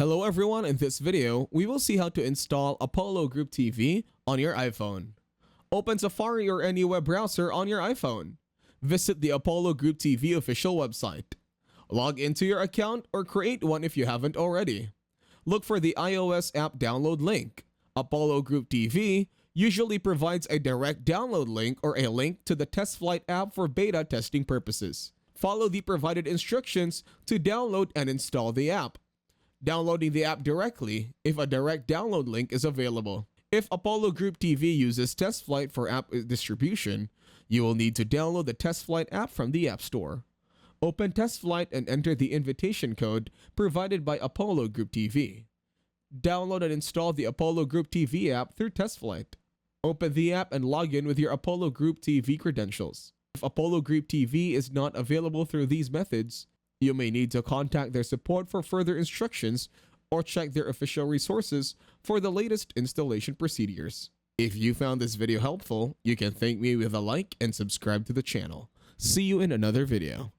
Hello everyone, in this video, we will see how to install Apollo Group TV on your iPhone. Open Safari or any web browser on your iPhone. Visit the Apollo Group TV official website. Log into your account or create one if you haven't already. Look for the iOS app download link. Apollo Group TV usually provides a direct download link or a link to the Test Flight app for beta testing purposes. Follow the provided instructions to download and install the app. Downloading the app directly if a direct download link is available. If Apollo Group TV uses Test Flight for app distribution, you will need to download the Test Flight app from the App Store. Open Test Flight and enter the invitation code provided by Apollo Group TV. Download and install the Apollo Group TV app through Test Flight. Open the app and log in with your Apollo Group TV credentials. If Apollo Group TV is not available through these methods, you may need to contact their support for further instructions or check their official resources for the latest installation procedures. If you found this video helpful, you can thank me with a like and subscribe to the channel. See you in another video.